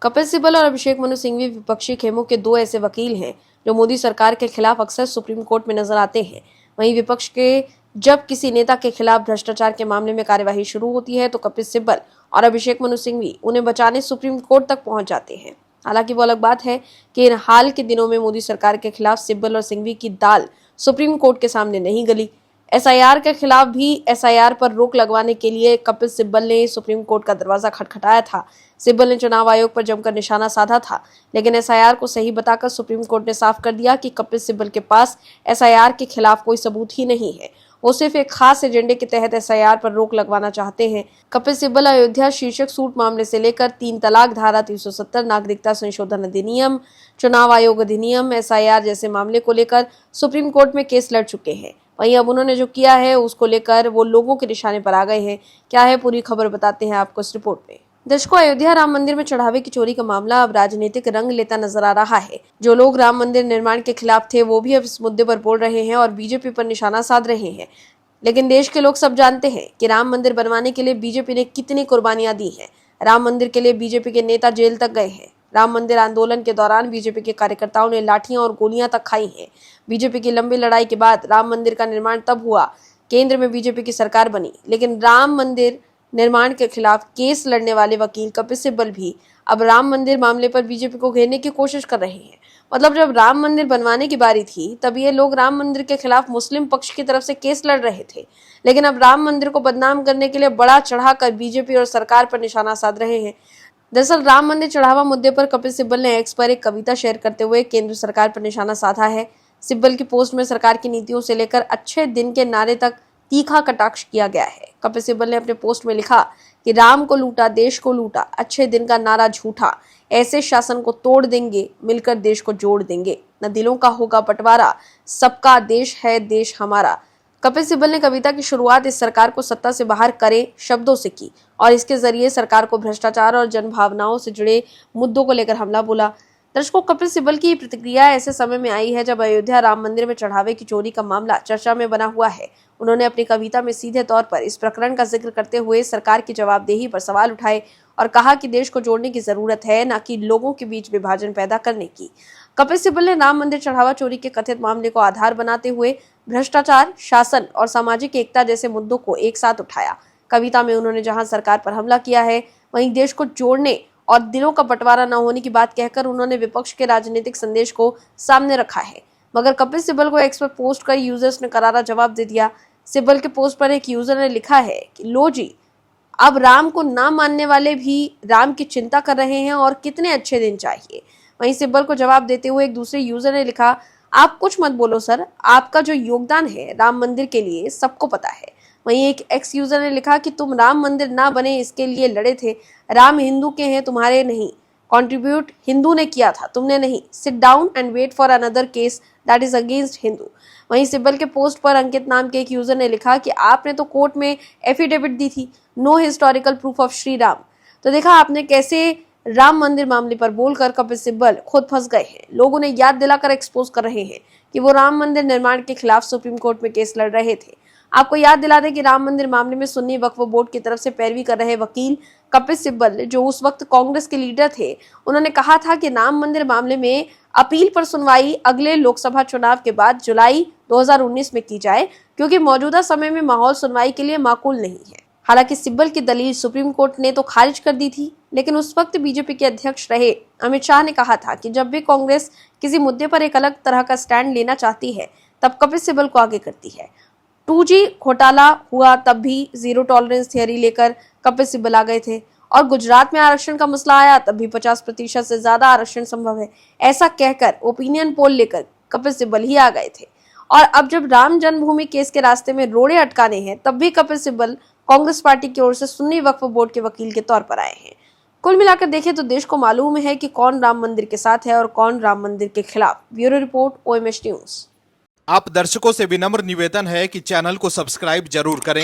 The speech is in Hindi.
कपिल सिब्बल और अभिषेक मनु सिंघवी विपक्षी खेमों के दो ऐसे वकील हैं जो मोदी सरकार के खिलाफ अक्सर सुप्रीम कोर्ट में नजर आते हैं। वहीं विपक्ष के जब किसी नेता के खिलाफ भ्रष्टाचार के मामले में कार्यवाही शुरू होती है तो कपिल सिब्बल और अभिषेक मनु सिंघवी उन्हें बचाने सुप्रीम कोर्ट तक पहुंच जाते हैं। हालांकि वो अलग बात है कि इन हाल के दिनों में मोदी सरकार के खिलाफ सिब्बल और सिंघवी की दाल सुप्रीम कोर्ट के सामने नहीं गली। एसआईआर के खिलाफ भी एसआईआर पर रोक लगवाने के लिए कपिल सिब्बल ने सुप्रीम कोर्ट का दरवाजा खटखटाया था। सिब्बल ने चुनाव आयोग पर जमकर निशाना साधा था, लेकिन एसआईआर को सही बताकर सुप्रीम कोर्ट ने साफ कर दिया कि कपिल सिब्बल के पास एसआईआर के खिलाफ कोई सबूत ही नहीं है। वो सिर्फ एक खास एजेंडे के तहत एसआईआर पर रोक लगवाना चाहते हैं। कपिल सिब्बल अयोध्या शीर्षक सूट मामले से लेकर 3 तलाक धारा 370 नागरिकता संशोधन अधिनियम, चुनाव आयोग अधिनियम, एसआईआर जैसे मामले को लेकर सुप्रीम कोर्ट में केस लड़ चुके हैं। वहीं अब उन्होंने जो किया है उसको लेकर वो लोगों के निशाने पर आ गए हैं। क्या है पूरी खबर बताते हैं आपको इस रिपोर्ट में। दर्शकों, अयोध्या राम मंदिर में चढ़ावे की चोरी का मामला अब राजनीतिक रंग लेता नजर आ रहा है। जो लोग राम मंदिर निर्माण के खिलाफ थे वो भी अब इस मुद्दे पर बोल रहे हैं और बीजेपी पर निशाना साध रहे हैं। लेकिन देश के लोग सब जानते हैं कि राम मंदिर बनवाने के लिए बीजेपी ने कितनी कुर्बानियां दी हैं। राम मंदिर के लिए बीजेपी के नेता जेल तक गए हैं। राम मंदिर आंदोलन के दौरान बीजेपी के कार्यकर्ताओं ने लाठियां और गोलियां तक खाई हैं। बीजेपी की लंबी लड़ाई के बाद राम मंदिर का निर्माण तब हुआ, केंद्र में बीजेपी की सरकार बनी। लेकिन राम मंदिर निर्माण के खिलाफ केस लड़ने वाले वकील कपिल सिब्बल भी अब राम मंदिर मामले पर बीजेपी को घेरने की कोशिश कर रहे हैं। मतलब जब राम मंदिर बनवाने की बारी थी तब ये लोग राम मंदिर के खिलाफ मुस्लिम पक्ष की तरफ से केस लड़ रहे थे, लेकिन अब राम मंदिर को बदनाम करने के लिए बड़ा चढ़ाकर बीजेपी और सरकार पर निशाना साध रहे हैं। दरअसल राम मंदिर चढ़ावा मुद्दे पर कपिल सिब्बल ने एक्स पर एक कविता शेयर करते हुए केंद्र सरकार पर निशाना साधा है। सिब्बल की पोस्ट में सरकार की नीतियों से लेकर अच्छे दिन के नारे तक तीखा कटाक्ष किया गया है। कपिल सिब्बल ने अपने पोस्ट में लिखा कि राम को लूटा, देश को लूटा, अच्छे दिन का नारा झूठा, ऐसे शासन को तोड़ देंगे, मिलकर देश को जोड़ देंगे, न दिलों का होगा बंटवारा, सबका देश है देश हमारा। कपिल सिब्बल ने कविता की शुरुआत इस सरकार को सत्ता से बाहर करे शब्दों से की और इसके जरिए सरकार को भ्रष्टाचार और जनभावनाओं से जुड़े मुद्दों को लेकर हमला बोला। दर्शकों, कपिल सिब्बल की प्रतिक्रिया ऐसे समय में आई है जब अयोध्या राम मंदिर में चढ़ावे की चोरी का मामला चर्चा में बना हुआ है। उन्होंने अपनी कविता में सीधे तौर पर इस प्रकरण का जिक्र करते हुए सरकार की जवाबदेही पर सवाल उठाए और कहा कि देश को जोड़ने की जरूरत है, न कि लोगों के बीच विभाजन पैदा करने की। कपिल सिब्बल ने राम मंदिर चढ़ावा चोरी के कथित मामले को आधार बनाते हुए भ्रष्टाचार, शासन और सामाजिक एकता जैसे मुद्दों को एक साथ उठाया। कविता में उन्होंने जहां सरकार पर हमला किया है, वहीं देश को जोड़ने और दिलों का बंटवारा न होने की बात कहकर उन्होंने विपक्ष के राजनीतिक संदेश को सामने रखा है। मगर कपिल सिब्बल को एक्स पर पोस्ट कर यूजर्स ने करारा जवाब दे दिया। सिब्बल के पोस्ट पर एक यूजर ने लिखा है कि लो जी, अब राम को ना मानने वाले भी राम की चिंता कर रहे हैं और कितने अच्छे दिन चाहिए। वहीं सिब्बल को जवाब देते हुए एक दूसरे यूजर ने लिखा, आप कुछ मत बोलो सर, आपका जो योगदान है राम मंदिर के लिए सबको पता है। वहीं एक एक्स यूजर ने लिखा कि तुम राम मंदिर ना बने इसके लिए लड़े थे, राम हिंदू के हैं तुम्हारे नहीं, कंट्रीब्यूट हिंदू ने किया था तुमने नहीं, sit down and wait for another case that is against Hindu. वहीं सिब्बल के पोस्ट पर अंकित नाम के एक यूजर ने लिखा कि आपने तो कोर्ट में एफिडेविट दी थी, no historical proof of Shri Ram. तो देखा आपने कैसे राम मंदिर मामले पर बोलकर कपिल सिब्बल खुद फंस गए हैं। लोग उन्हें याद दिलाकर एक्सपोज कर रहे हैं कि वो राम मंदिर निर्माण के खिलाफ सुप्रीम कोर्ट में केस लड़ रहे थे। आपको याद दिला दें कि राम मंदिर मामले में सुन्नी वक्फ बोर्ड की तरफ से पैरवी कर रहे वकील कपिल सिब्बल, जो उस वक्त कांग्रेस के लीडर थे, उन्होंने कहा था कि राम मंदिर मामले में अपील पर सुनवाई अगले लोकसभा चुनाव के बाद जुलाई 2019 में की जाए, क्योंकि मौजूदा समय में माहौल सुनवाई के लिए माकूल नहीं है। हालांकि सिब्बल की दलील सुप्रीम कोर्ट ने तो खारिज कर दी थी, लेकिन उस वक्त बीजेपी के अध्यक्ष रहे अमित शाह ने कहा था कि जब भी कांग्रेस किसी मुद्दे पर एक अलग तरह का स्टैंड लेना चाहती है तब कपिल सिब्बल को आगे करती है। 2G घोटाला हुआ तब भी जीरो टॉलरेंस थियरी लेकर कपिल सिब्बल आ गए थे और गुजरात में आरक्षण का मसला आया तब भी 50% से ज्यादा आरक्षण संभव है, ऐसा कहकर ओपिनियन पोल लेकर कपिल सिब्बल ही आ गए थे। और अब जब राम जन्मभूमि केस के रास्ते में रोड़े अटकाने हैं तब भी कपिल सिब्बल कांग्रेस पार्टी की ओर से सुन्नी वक्फ बोर्ड के वकील के तौर पर आए हैं। कुल मिलाकर देखें तो देश को मालूम है कि कौन राम मंदिर के साथ है और कौन राम मंदिर के खिलाफ। Bureau report, OMS news. आप दर्शकों से विनम्र निवेदन है कि चैनल को सब्सक्राइब जरूर करें